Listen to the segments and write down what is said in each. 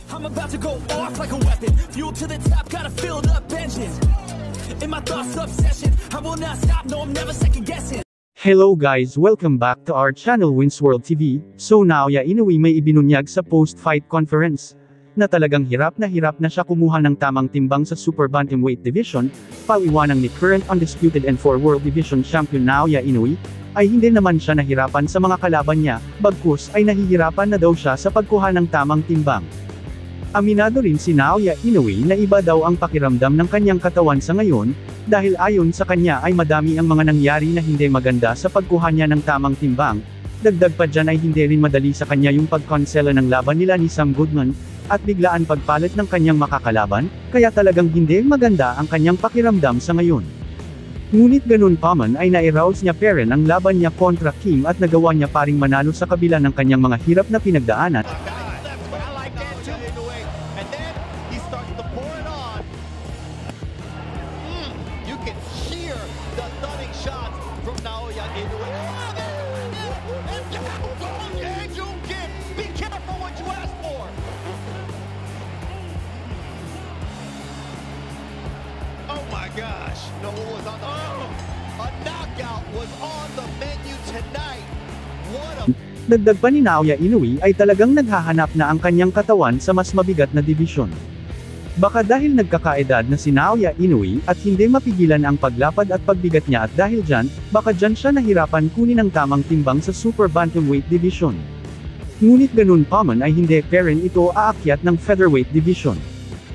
I'm about to go off like a weapon. Fuel to the top, got a filled up engine. In my thoughts, obsession. I will not stop, no, I'm never second guessing. Hello guys, welcome back to our channel Wins World TV. So Naoya Inoue may ibinunyag sa post-fight conference na talagang hirap na siya kumuha ng tamang timbang sa Super Bantamweight Division, paliwanag ni current undisputed and 4 World Division Champion Naoya Inoue, ay hindi naman siya nahirapan sa mga kalaban niya, bagkus ay nahihirapan na daw siya sa pagkuha ng tamang timbang. Aminado rin si Naoya Inoue na iba daw ang pakiramdam ng kanyang katawan sa ngayon, dahil ayon sa kanya ay madami ang mga nangyari na hindi maganda sa pagkuha niya ng tamang timbang. Dagdag pa dyan ay hindi rin madali sa kanya yung pagkonsela ng laban nila ni Sam Goodman, at biglaan pagpalit ng kanyang makakalaban, kaya talagang hindi maganda ang kanyang pakiramdam sa ngayon. Ngunit ganun pa man ay nai-rouse niya pa rin ang laban niya kontra Kim at nagawa niya pa ring manalo sa kabila ng kanyang mga hirap na pinagdaanan. Gosh, no one was on the a knockout was on the menu tonight. What a Dagdag pa ni Naoya Inoue ay talagang naghahanap na ang kanyang katawan sa mas mabigat na dibisyon. Baka dahil nagkakaedad na si Naoya Inoue at hindi mapigilan ang paglapad at pagbigat niya at dahil dyan, baka dyan siya nahirapan kunin ang tamang timbang sa Super Bantamweight Division. Ngunit ganun pa man ay hindi pa rin ito aakyat ng Featherweight Division.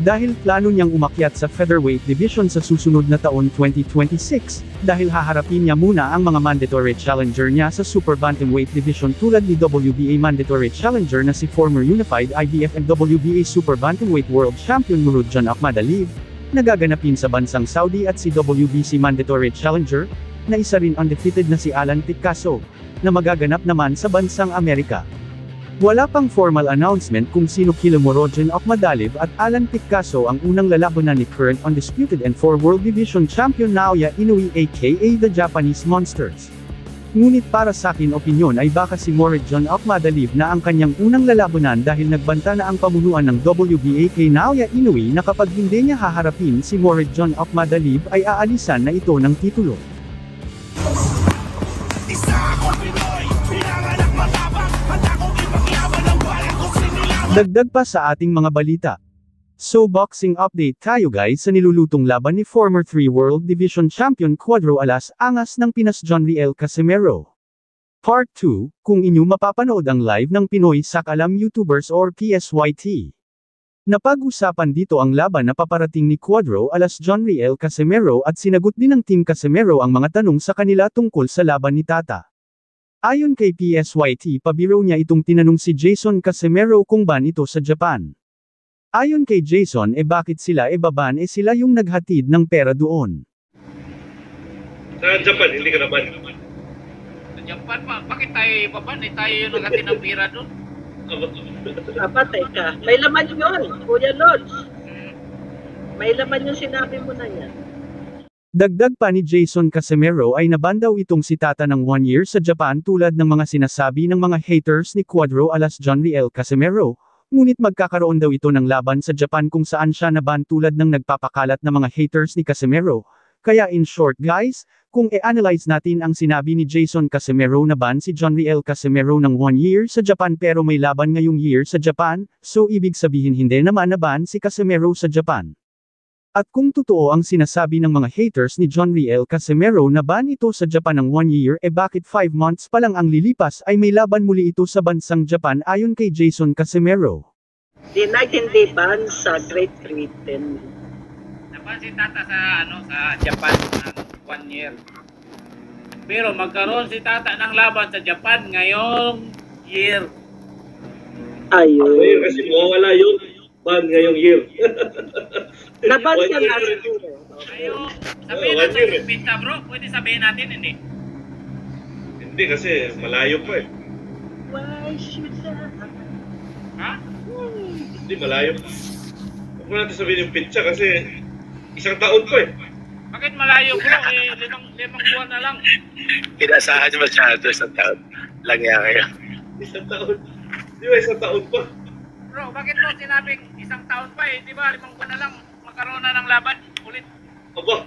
Dahil plano niyang umakyat sa Featherweight Division sa susunod na taon 2026, dahil haharapin niya muna ang mga mandatory challenger niya sa Super Bantamweight Division tulad ni WBA mandatory challenger na si former Unified IBF and WBA Super Bantamweight World Champion Murodjon Akhmadaliev, na gaganapin sa bansang Saudi at si WBC mandatory challenger, na isa rin undefeated na si Alan Picasso, na magaganap naman sa bansang Amerika. Wala pang formal announcement kung sino kila Murodjon Akhmadaliev at Alan Picasso ang unang lalabanan ni current undisputed and 4 World Division Champion Naoya Inoue aka the Japanese Monsters. Ngunit para sa akin opinyon ay baka si Murodjon Akhmadaliev na ang kanyang unang lalabanan dahil nagbanta na ang pamunuan ng WBA kay Naoya Inoue na kapag hindi niya haharapin si Murodjon Akhmadaliev ay aalisan na ito ng titulo. Dagdag pa sa ating mga balita. So boxing update tayo guys sa nilulutong laban ni former 3 World Division Champion Cuadro Alas Angas ng Pinas John Riel Casimero. Part 2, kung inyo mapapanood ang live ng Pinoy Sakalam YouTubers or PSYT. Napag-usapan dito ang laban na paparating ni Cuadro Alas John Riel Casimero at sinagot din ng Team Casimero ang mga tanong sa kanila tungkol sa laban ni Tata. Ayon kay PSYT pabiro niya itong tinanong si Jason Casimero kung ban ito sa Japan. Ayon kay Jason bakit sila baban sila yung naghatid ng pera doon. Sa Japan, hindi ka naman. Sa Japan pa, bakit tayo baban tayo yung naghatid ng pera doon? Patay ka. May laman yun, Kuya Lods. May laman yung sinabi mo na yan. Dagdag pa ni Jason Casimero ay naban daw itong si Tata ng 1 year sa Japan tulad ng mga sinasabi ng mga haters ni Cuadro Alas John Riel Casimero, ngunit magkakaroon daw ito ng laban sa Japan kung saan siya naban tulad ng nagpapakalat na mga haters ni Casimero. Kaya in short guys, kung i-analyze natin ang sinabi ni Jason Casimero na ban si John Riel Casimero ng 1 year sa Japan pero may laban ngayong year sa Japan, so ibig sabihin hindi naman naban si Casimero sa Japan. At kung totoo ang sinasabi ng mga haters ni John Riel Casimero na ban ito sa Japan ng 1 year bakit 5 months pa lang ang lilipas ay may laban muli ito sa bansang Japan ayon kay Jason Casimero. Hindi ban sa Great Britain. Naban si Tata sa Japan ng 1 year. Pero magkaroon si Tata ng laban sa Japan ngayong year. Ayun. Ayun, kasi mawawala yung ban ngayong year. Laban siya last year. Ayun, sabihin natin yung pizza bro, pwede sabihin natin hindi? Hindi kasi malayo pa Why should Ha? Hindi, malayo pa. Huwag mo natin sabihin yung pizza kasi isang taon pa Bakit malayo bro? Limang buwan na lang. Inasahan niyo masyado sa taon. Lang yan kayo. Isang taon. Di ba isang taon pa? Bro, bakit mo sinabing isang taon pa eh? Di ba 5 buwan na lang magkaroon na ng laban ulit? Aba,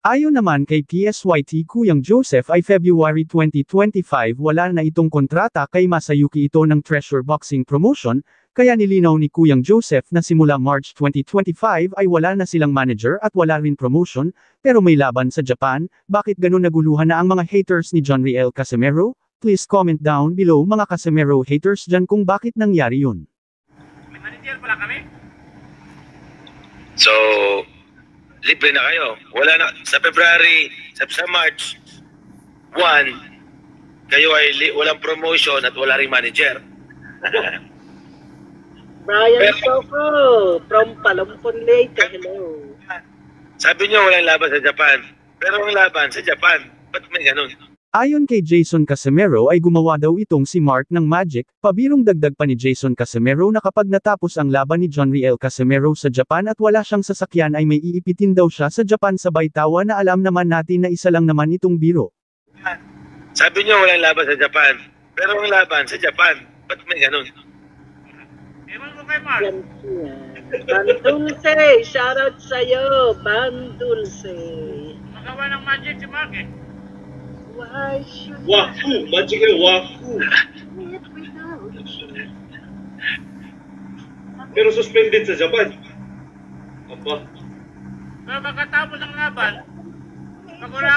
Ayon naman kay PSYT Kuyang Joseph ay February 2025 wala na itong kontrata kay Masayuki ito ng Treasure Boxing Promotion, kaya nilinaw ni Kuyang Joseph na simula March 2025 ay wala na silang manager at wala rin promotion, pero may laban sa Japan. Bakit ganun naguluhan na ang mga haters ni John Riel Casimero? Please comment down below mga Casimero haters dyan kung bakit nangyari yun. May manager pala kami. So, libre na kayo. Wala na, sa February, sa March 1, kayo ay walang promotion at wala ring manager. Brian Pero- Soco from Palumpon Lake. Hello. Sabi niyo walang laban sa Japan. Pero ang laban sa Japan, ba't may ganun? Ayon kay Jason Casimero ay gumawa daw itong si Mark ng Magic, pabirong dagdag pa ni Jason Casimero na kapag natapos ang laban ni John Riel Casimero sa Japan at wala siyang sasakyan ay may iipitin daw siya sa Japan sabay tawa na alam naman natin na isa lang naman itong biro. Sabi niyo walang laban sa Japan. Pero ang laban sa Japan, ba't may ganun? Ewan ko kay Mark. Yan yan. Bandulce, shoutout sa'yo. Bandulce. Magawa ng magic si Mark eh. Why should Waku! Magic eh, Waku! we live without you? Pero suspended sa Japan. Aba, Pero pagkatapos ng laban, pag wala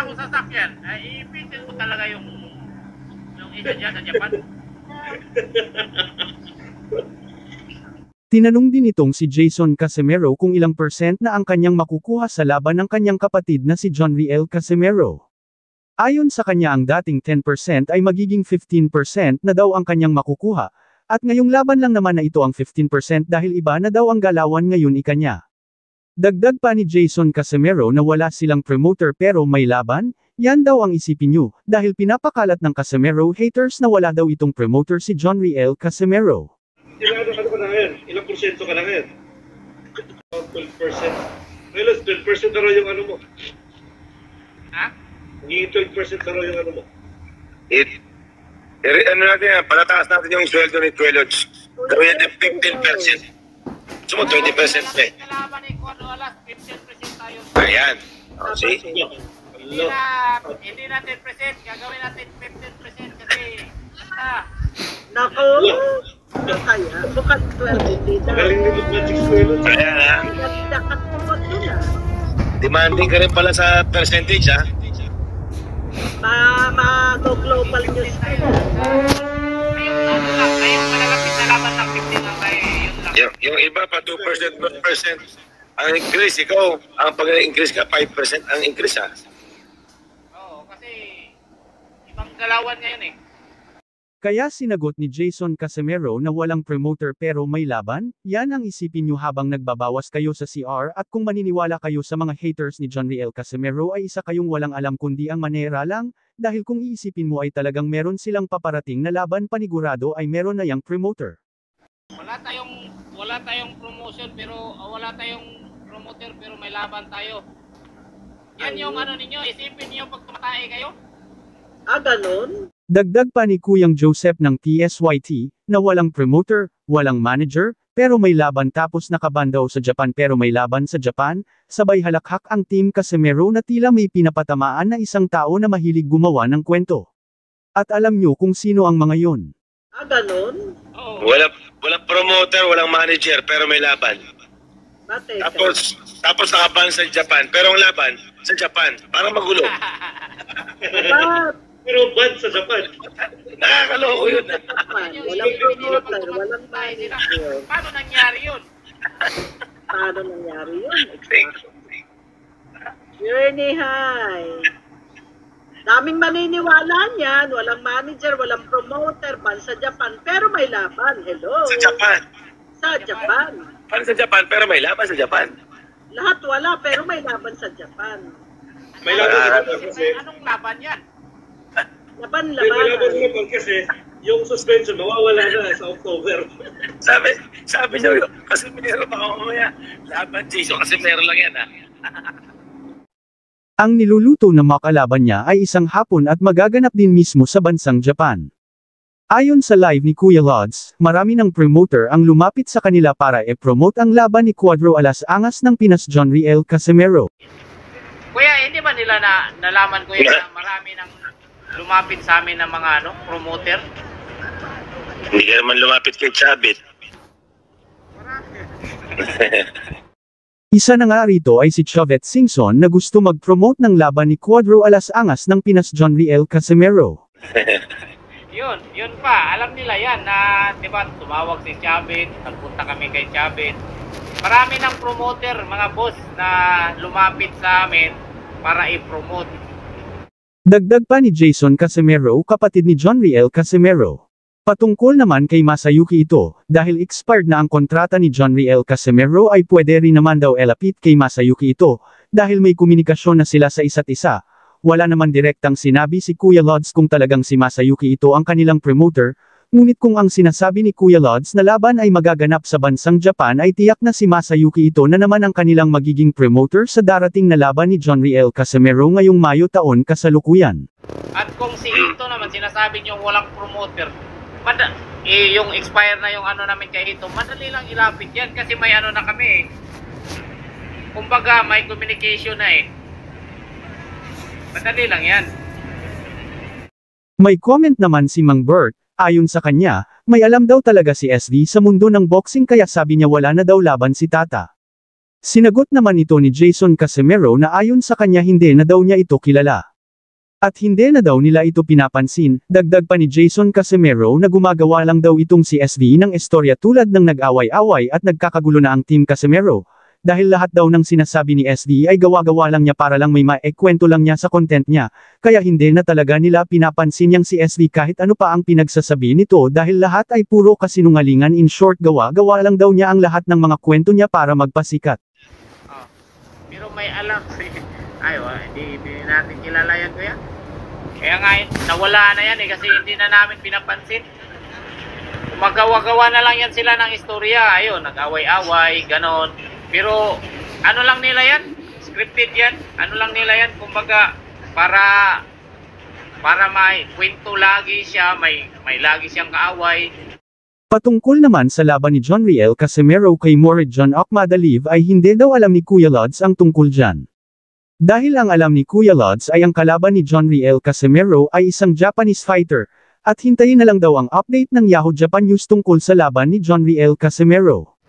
akong sasakyan, ay iipitin ko talaga yung isa dyan sa Japan. Tinanong din itong si Jason Casimero kung ilang percent na ang kanyang makukuha sa laban ng kanyang kapatid na si John Riel Casimero. Ayon sa kanya ang dating 10% ay magiging 15% na daw ang kanyang makukuha, at ngayong laban lang naman na ito ang 15% dahil iba na daw ang galawan ngayon ikanya. Dagdag pa ni Jason Casimero na wala silang promoter pero may laban, yan daw ang isipin nyo, dahil pinapakalat ng Casimero haters na wala daw itong promoter si John Riel Casimero. ilang ano ka na ngayon? Ilang porsyento ka na ngayon? 12%. Well, 12% na raw yung ano mo. Ha? Nagiging 12% na raw yung ano mo. Ano natin yan, palataas natin yung sweldo ni Twelodge. Gawin natin 15%. Gusto mo 20% pa eh. Kalaban eh, kung ano alas, 15% tayo. Ayan. O, see? Hindi natin present, gagawin natin 15% kasi Nako. Kaya, bukan 12 hindi na. Magaling din yung Magic Swelo. Ayan ha. Nagdakatupot doon ah. Demanding ka rin pala sa percentage ha. Mag-global news ka na. ngayong malalapit na laban ng 15 lang tayo, yun lang. Yung iba pa 2%, 1%. Ang increase, ikaw, ang pag-increase ka, 5% ang increase ha. Oo, kasi ibang galawan ngayon eh. Kaya sinagot ni Jason Casimero na walang promoter pero may laban, yan ang isipin nyo habang nagbabawas kayo sa CR at kung maniniwala kayo sa mga haters ni John Riel Casimero ay isa kayong walang alam kundi ang manera lang, dahil kung iisipin mo ay talagang meron silang paparating na laban panigurado ay meron na yang promoter. Wala tayong promotion pero wala tayong promoter pero may laban tayo. Yan yung ano ninyo, isipin niyo pag tumatae kayo. Ah, ganun? Dagdag pa ni Kuyang Joseph ng PSYT, na walang promoter, walang manager, pero may laban tapos nakaban daw sa Japan pero may laban sa Japan, sabay halakhak ang Team Casimero na tila may pinapatamaan na isang tao na mahilig gumawa ng kwento. At alam nyo kung sino ang mga yon. Ah, ganun? Oo. Walang promoter, walang manager, pero may laban. Bate ka. Tapos nakaban sa Japan, pero ang laban sa Japan, parang magulo. Ba't? Pero bad sa Japan. Nakakaloko yun. Walang promoter, walang manager. Paano nangyari yun? Paano nangyari yun? Journey high. Daming maniniwala niyan. Walang manager, walang promoter, ban sa Japan, pero may laban. Hello? Sa Japan. Sa Japan. Parang sa Japan, pero may laban sa Japan. Lahat wala, pero may laban sa Japan. May laban sa Japan kasi. Anong laban yan? May laban sa Laban-laban. Japan kasi yung suspension mawawala na sa October. Sabi niyo, kasi meron pa ako mamaya. Laban, Jason, kasi meron lang yan ha. Ang niluluto na makalaban niya ay isang hapon at magaganap din mismo sa bansang Japan. Ayon sa live ni Kuya Lods, marami ng promoter ang lumapit sa kanila para i-promote ang laban ni Cuadro Alas Angas ng Pinas John Riel Casimero. Kuya, hindi ba nila nalaman kuya na marami nang lumapit sa amin ng mga promoter? Hindi ka naman lumapit kay Chabit. Isa na nga rito ay si Chavette Singson na gusto mag-promote ng laban ni Cuadro Alas Angas ng Pinas John Riel Casimero. Yun pa, alam nila yan na, di ba, tumawag si Chabit, nagpunta kami kay Chabit. Marami ng promoter, mga boss, na lumapit sa amin para i-promote. Dagdag pa ni Jason Casimero, kapatid ni John Riel Casimero. Patungkol naman kay Masayuki ito, dahil expired na ang kontrata ni John Riel Casimero ay pwede rin naman daw elapit kay Masayuki ito, dahil may komunikasyon na sila sa isa't isa. Wala naman direktang sinabi si Kuya Lods kung talagang si Masayuki ito ang kanilang promoter, ngunit kung ang sinasabi ni Kuya Lods na laban ay magaganap sa bansang Japan ay tiyak na si Masayuki ito na naman ang kanilang magiging promoter sa darating na laban ni John Riel Casimero ngayong Mayo taon kasalukuyan. At kung si Ito naman sinasabi niyo walang promoter, yung expire na yung namin kay Ito, madali lang ilapit yan kasi may na kami Kumbaga may communication na Madali lang yan. May comment naman si Mang Bert, ayon sa kanya, may alam daw talaga si SD sa mundo ng boxing kaya sabi niya wala na daw laban si Tata. Sinagot naman ito ni Jason Casimero na ayon sa kanya hindi na daw niya ito kilala. At hindi na daw nila ito pinapansin, dagdag pa ni Jason Casimero na gumagawa lang daw itong si SD ng istorya tulad ng nag-away-away at nagkakagulo na ang Team Casimero. Dahil lahat daw ng sinasabi ni SD ay gawa-gawa lang niya para lang may kwento lang niya sa content niya, kaya hindi na talaga nila pinapansin niyang si SD kahit ano pa ang pinagsasabi nito dahil lahat ay puro kasinungalingan. In short, gawa-gawa lang daw niya ang lahat ng mga kwento niya para magpasikat. Pero may alam hindi natin kilala yan kuya. Kaya nga nawala na yan kasi hindi na namin pinapansin. Magawa-gawa na lang yan sila ng istorya, nag-away-away, ganon. Pero lang nila yan, scripted yan, lang nila yan, kumbaga para may kwento lagi siya, may lagi siyang kaaway. Patungkol naman sa laban ni John Riel Casimero kay Morid John Okmadaliv ay hindi daw alam ni Kuya Lods ang tungkol dyan. Dahil ang alam ni Kuya Lods ay ang kalaban ni John Riel Casimero ay isang Japanese fighter, at hintayin na lang daw ang update ng Yahoo Japan News tungkol sa laban ni John Riel Casimero.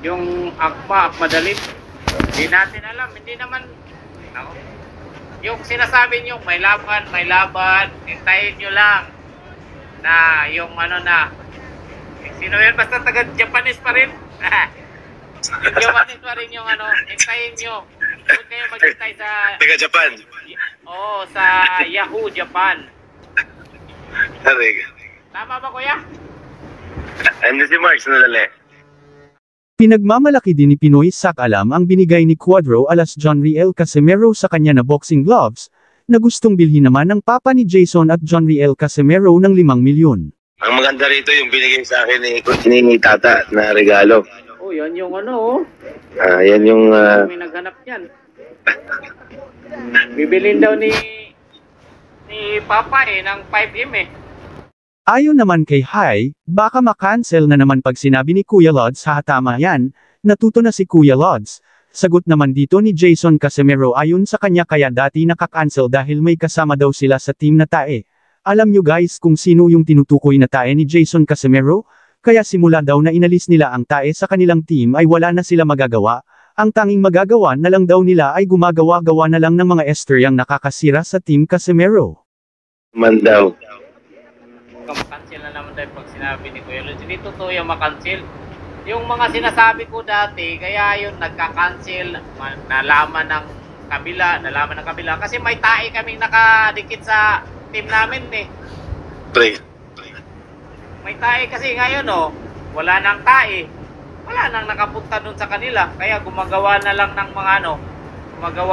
Yung Akmadaliv, hindi natin alam, hindi naman, yung sinasabi nyo, may laban, hintayin nyo lang, na yung sino yun, basta taga-Japanese pa rin, yung Japanese pa rin yung hintayin nyo, huwag kayo maghintay sa, Taga-Japan. sa Yahoo Japan. Tama ba kuya? Ano si Marks na dali? Pinagmamalaki din ni Pinoy Sakalam ang binigay ni Cuadro Alas John Riel Casimero sa kanya na boxing gloves, na gustong bilhin naman ng papa ni Jason at John Riel Casimero ng 5 milyon. Ang maganda rito yung binigay sa akin ni Tata na regalo. Yan yung Yan yung... may naghanap yan. Bibilin daw ni Papa ng 5M Ayon naman kay Hai, baka makancel na naman pag sinabi ni Kuya Lods tama yan, natuto na si Kuya Lods. Sagot naman dito ni Jason Casimero ayon sa kanya kaya dati nakakancel dahil may kasama daw sila sa team na tae. Alam nyo guys kung sino yung tinutukoy na tae ni Jason Casimero? Kaya simula daw na inalis nila ang tae sa kanilang team ay wala na sila magagawa. Ang tanging magagawa na lang daw nila ay gumagawa-gawa na lang ng mga estoryang nakakasira sa team Casimero. Mandaw. Makancel na naman dahil pag sinabi ni Kuya Lods. Hindi totoo yung makancel. Yung mga sinasabi ko dati, kaya yun nagka-cancel, nalaman ng kabila. Kasi may tae kaming nakadikit sa team namin Pre. May tae kasi ngayon wala nang tae. Wala nang nakapunta dun sa kanila. Kaya gumagawa na lang ng mga gumagawa